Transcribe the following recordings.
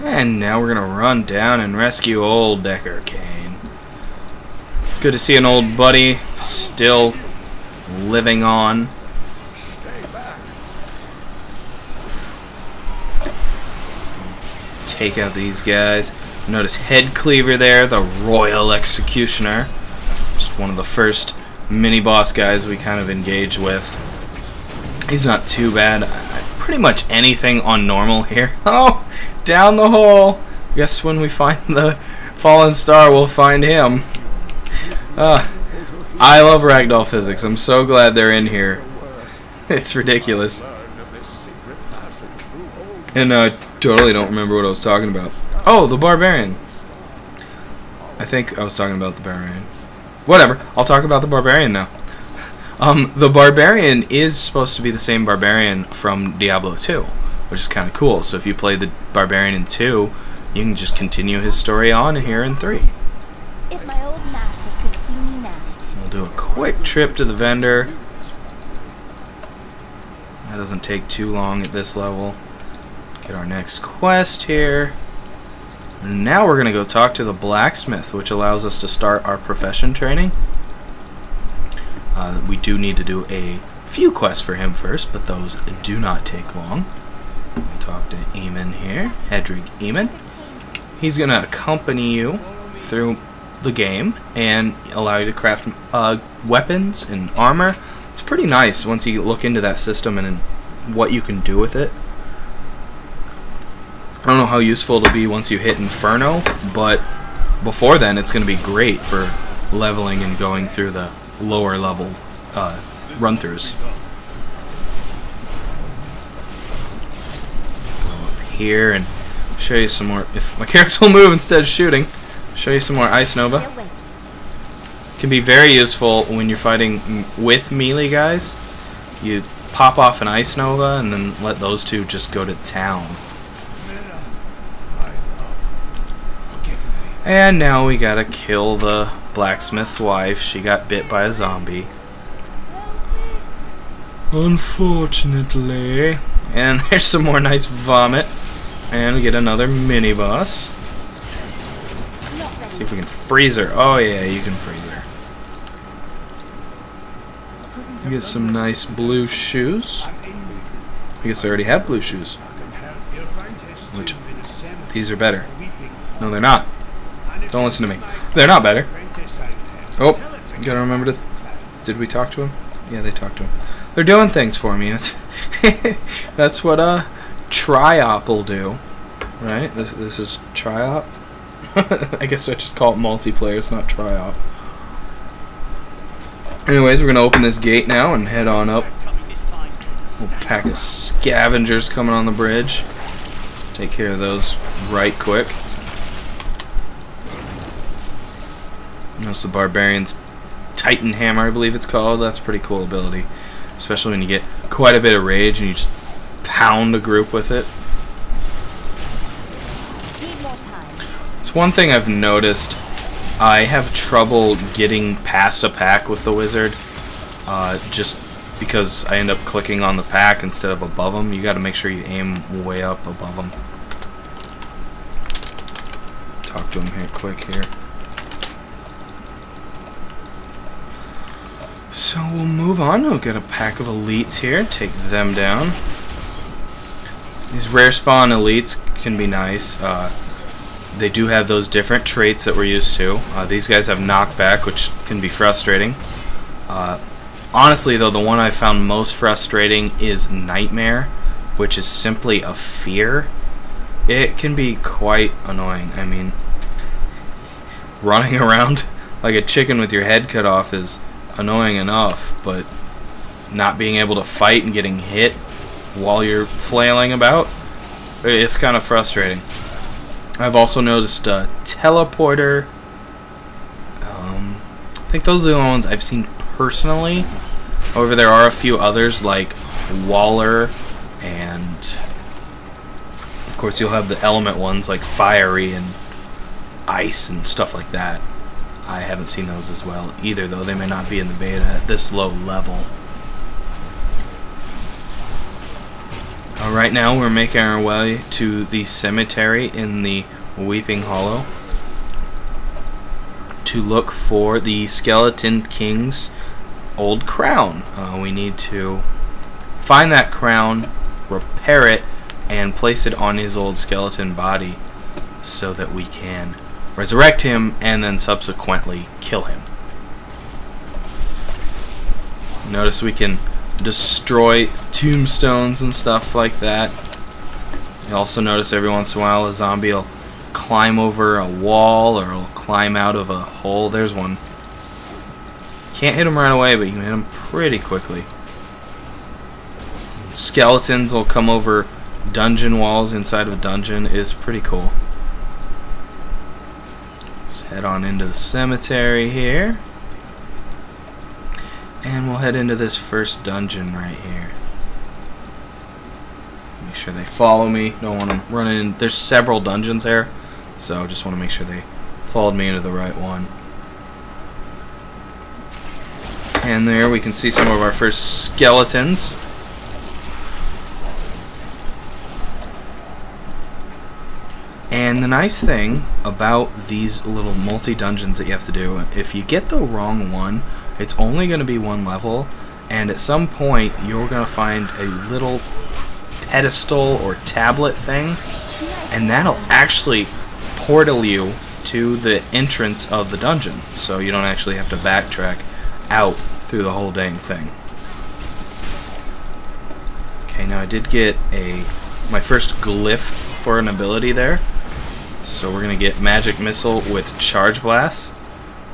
And now we're gonna run down and rescue old Decker Kane. It's good to see an old buddy still living on. Take out these guys. Notice Head Cleaver there, the Royal Executioner. Just one of the first mini-boss guys we kind of engage with. He's not too bad. Pretty much anything on normal here. Oh, down the hole. Guess when we find the fallen star, we'll find him. I love ragdoll physics. I'm so glad they're in here. It's ridiculous. And I totally don't remember what I was talking about. Oh, the Barbarian. I think I was talking about the Barbarian. Whatever. I'll talk about the Barbarian now. The Barbarian is supposed to be the same Barbarian from Diablo 2, which is kind of cool. So if you play the Barbarian in 2, you can just continue his story on here in 3. If my old masters could see me now. We'll do a quick trip to the vendor. That doesn't take too long at this level. Get our next quest here. And now we're going to go talk to the Blacksmith, which allows us to start our profession training. We do need to do a few quests for him first, but those do not take long. We'll talk to Eamon here, Hedrig Eamon. He's going to accompany you through the game and allow you to craft weapons and armor. It's pretty nice once you look into that system and what you can do with it. I don't know how useful it'll be once you hit Inferno, but before then it's going to be great for leveling and going through the lower level run-throughs. Go up here and show you some more. If my character will move instead of shooting, show you some more Ice Nova. Can be very useful when you're fighting with melee guys. You pop off an Ice Nova and then let those two just go to town. And now we gotta kill the Blacksmith's wife. She got bit by a zombie. Unfortunately. And there's some more nice vomit. And we get another mini-boss. See if we can freeze her. Oh yeah, you can freeze her. We get some nice blue shoes. I guess I already have blue shoes. Which, these are better. No, they're not. Don't listen to me. They're not better. Oh, you gotta remember to... Did we talk to him? Yeah, they talked to him. They're doing things for me. That's what Triop will do. Right? This is Triop. I guess I just call it multiplayer. It's not Triop. Anyways, we're gonna open this gate now and head on up. We'll pack of Scavengers coming on the bridge. Take care of those right quick. Notice the Barbarian's Titan Hammer, I believe it's called. That's a pretty cool ability. Especially when you get quite a bit of rage and you just pound a group with it. It's one thing I've noticed. I have trouble getting past a pack with the wizard. Just because I end up clicking on the pack instead of above them. You gotta make sure you aim way up above them. Talk to him here quick here. So we'll move on. We'll get a pack of elites here. Take them down. These rare spawn elites can be nice. They do have those different traits that we're used to. These guys have knockback, which can be frustrating. Honestly, though, the one I found most frustrating is Nightmare, which is simply a fear. It can be quite annoying. I mean, running around like a chicken with your head cut off is annoying enough, but not being able to fight and getting hit while you're flailing about, it's kind of frustrating. I've also noticed Teleporter. I think those are the only ones I've seen personally. However, there are a few others like Waller, and of course you'll have the element ones like Fiery and Ice and stuff like that. I haven't seen those as well either, though they may not be in the beta at this low level. Right now we're making our way to the cemetery in the Weeping Hollow to look for the Skeleton King's old crown. We need to find that crown, repair it, and place it on his old skeleton body so that we can resurrect him and then subsequently kill him. Notice we can destroy tombstones and stuff like that. You also notice every once in a while a zombie will climb over a wall or will climb out of a hole. There's one. Can't hit him right away, but you can hit him pretty quickly. Skeletons will come over dungeon walls inside of a dungeon. Is pretty cool. Let's head on into the cemetery here. And we'll head into this first dungeon right here. Make sure they follow me. Don't want them running in. There's several dungeons there, so just want to make sure they followed me into the right one. And there we can see some of our first skeletons. And the nice thing about these little multi-dungeons that you have to do, if you get the wrong one, it's only going to be one level, and at some point you're going to find a little pedestal or tablet thing, and that'll actually portal you to the entrance of the dungeon, so you don't actually have to backtrack out through the whole dang thing. Okay, now I did get my first glyph for an ability there, so we're going to get Magic Missile with Charge Blast.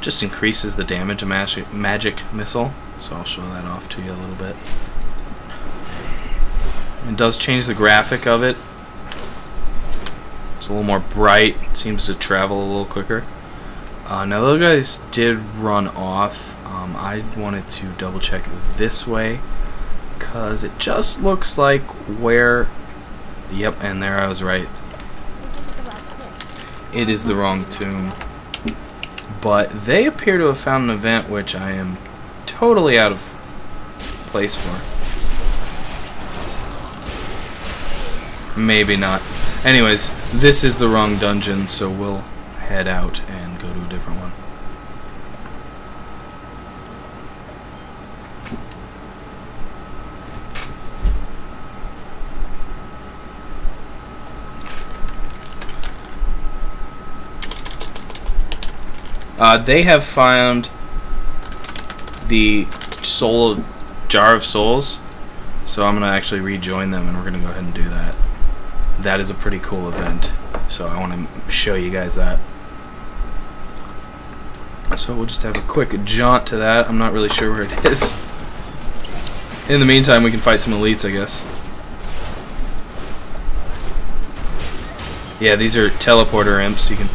Just increases the damage of magic missile, so I'll show that off to you a little bit. It does change the graphic of it. It's a little more bright, it seems to travel a little quicker. Now those guys did run off. I wanted to double check this way because it just looks like where, yep, and there I was right. It is the wrong tomb. But they appear to have found an event which I am totally out of place for. Maybe not. Anyways, this is the wrong dungeon, so we'll head out and go to a different one. They have found the Jar of Souls, so I'm going to actually rejoin them, and we're going to go ahead and do that. That is a pretty cool event, so I want to show you guys that. So we'll just have a quick jaunt to that. I'm not really sure where it is. In the meantime, we can fight some elites, I guess. Yeah, these are teleporter imps. You can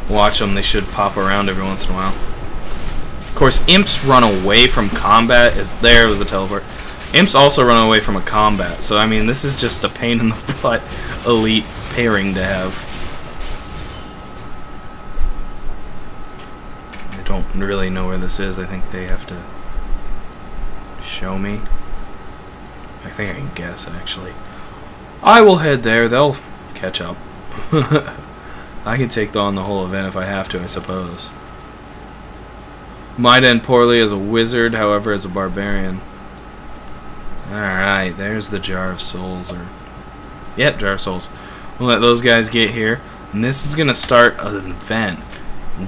watch them. They should pop around every once in a while. Of course, imps run away from combat. There was a teleport. Imps also run away from a combat. So, I mean, this is just a pain in the butt elite pairing to have. I don't really know where this is. I think they have to show me. I think I can guess, actually. I will head there. They'll catch up. I can take on the whole event if I have to, I suppose. Might end poorly as a wizard, however, as a barbarian. Alright, there's the Jar of Souls. Yep, Jar of Souls. We'll let those guys get here. And this is going to start an event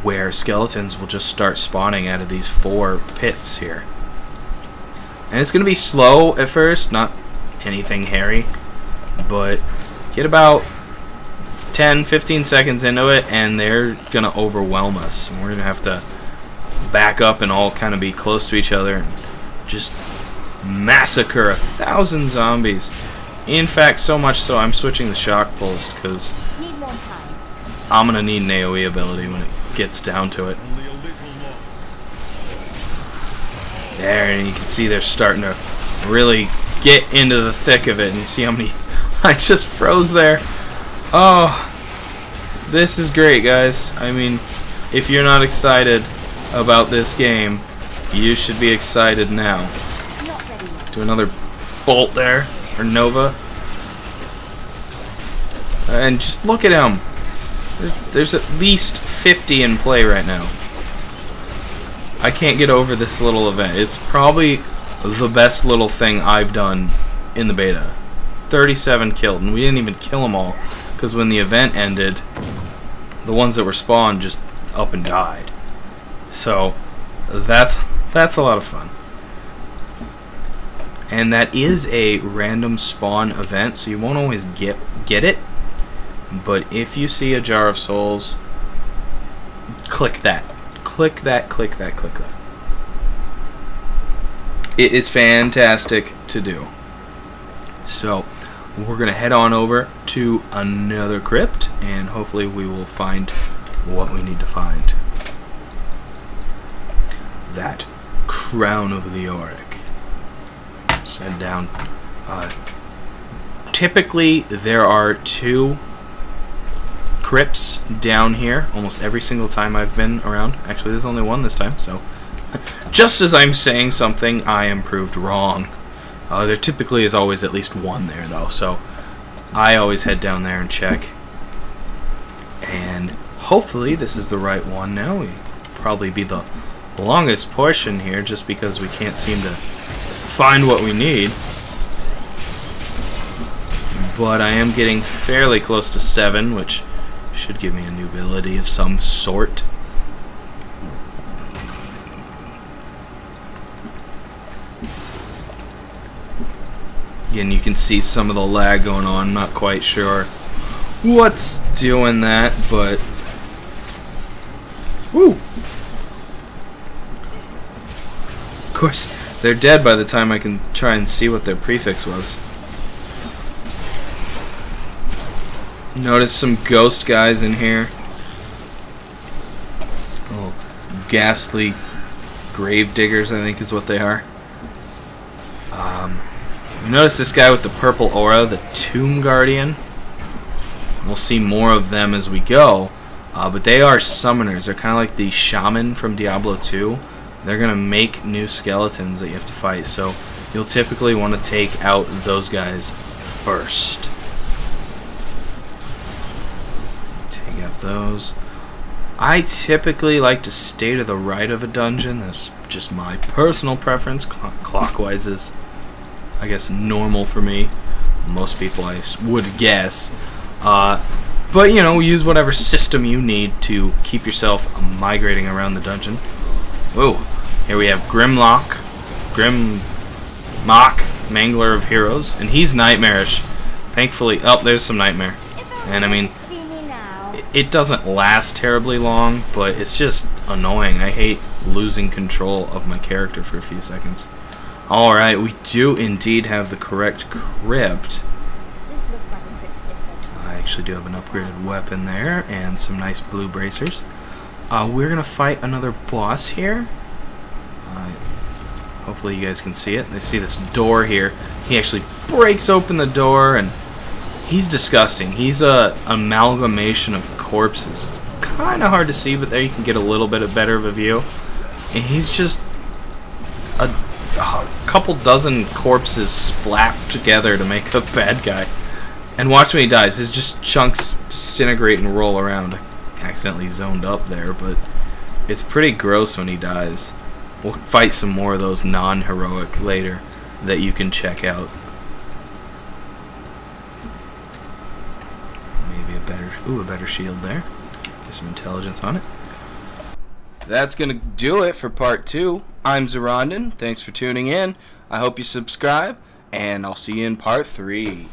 where skeletons will just start spawning out of these 4 pits here. And it's going to be slow at first, not anything hairy. But get about 10-15 seconds into it and they're gonna overwhelm us, and we're gonna have to back up and all kind of be close to each other and just massacre 1,000 zombies. In fact, so much so I'm switching the shock pulse because I'm gonna need an AoE ability when it gets down to it. There, and you can see they're starting to really get into the thick of it, and you see how many I just froze there. Oh, this is great, guys. I mean, if you're not excited about this game, you should be excited now. Do another bolt there, or Nova. And just look at him. There's at least 50 in play right now. I can't get over this little event. It's probably the best little thing I've done in the beta. 37 killed, and we didn't even kill them all, because when the event ended, the ones that were spawned just up and died. So that's a lot of fun. And that is a random spawn event, so you won't always get it. But if you see a jar of souls, click that. Click that, click that, click that. It is fantastic to do. So we're going to head on over to another crypt, and hopefully we will find what we need to find. That crown of the Oreck. So head down. Typically there are 2 crypts down here almost every single time I've been around. Actually, there's only 1 this time, so just as I'm saying something, I am proved wrong. There typically is always at least 1 there, though, so I always head down there and check. And hopefully this is the right one now. We probably be the longest portion here just because we can't seem to find what we need. But I am getting fairly close to 7, which should give me a new ability of some sort. Again, you can see some of the lag going on. Not quite sure what's doing that, but woo! Of course, they're dead by the time I can try and see what their prefix was. Notice some ghost guys in here. Oh, ghastly grave diggers, I think is what they are. You notice this guy with the purple aura, the Tomb Guardian. We'll see more of them as we go, but they are summoners. They're kind of like the shaman from Diablo 2. They're going to make new skeletons that you have to fight, so you'll typically want to take out those guys first. Take out those. I typically like to stay to the right of a dungeon. That's just my personal preference. Clockwise is, I guess, normal for me. Most people, I would guess. But, you know, use whatever system you need to keep yourself migrating around the dungeon. Whoa. Here we have Grimlock, Mangler of Heroes, and he's nightmarish. Thankfully, oh, there's some nightmare. And, I mean, it doesn't last terribly long, but it's just annoying. I hate losing control of my character for a few seconds. Alright, we do indeed have the correct crypt. This looks like a crypt. I actually do have an upgraded weapon there, and some nice blue bracers. We're going to fight another boss here. Hopefully you guys can see it. They see this door here. He actually breaks open the door, and he's disgusting. He's a amalgamation of corpses. It's kind of hard to see, but there you can get a little bit better of a view. And he's just a couple dozen corpses splapped together to make a bad guy. And watch when he dies. His just chunks disintegrate and roll around. I accidentally zoned up there, but it's pretty gross when he dies. We'll fight some more of those non-heroic later that you can check out. Maybe a better shield there. Get some intelligence on it. That's going to do it for part 2. I'm Zoronden. Thanks for tuning in. I hope you subscribe, and I'll see you in part 3.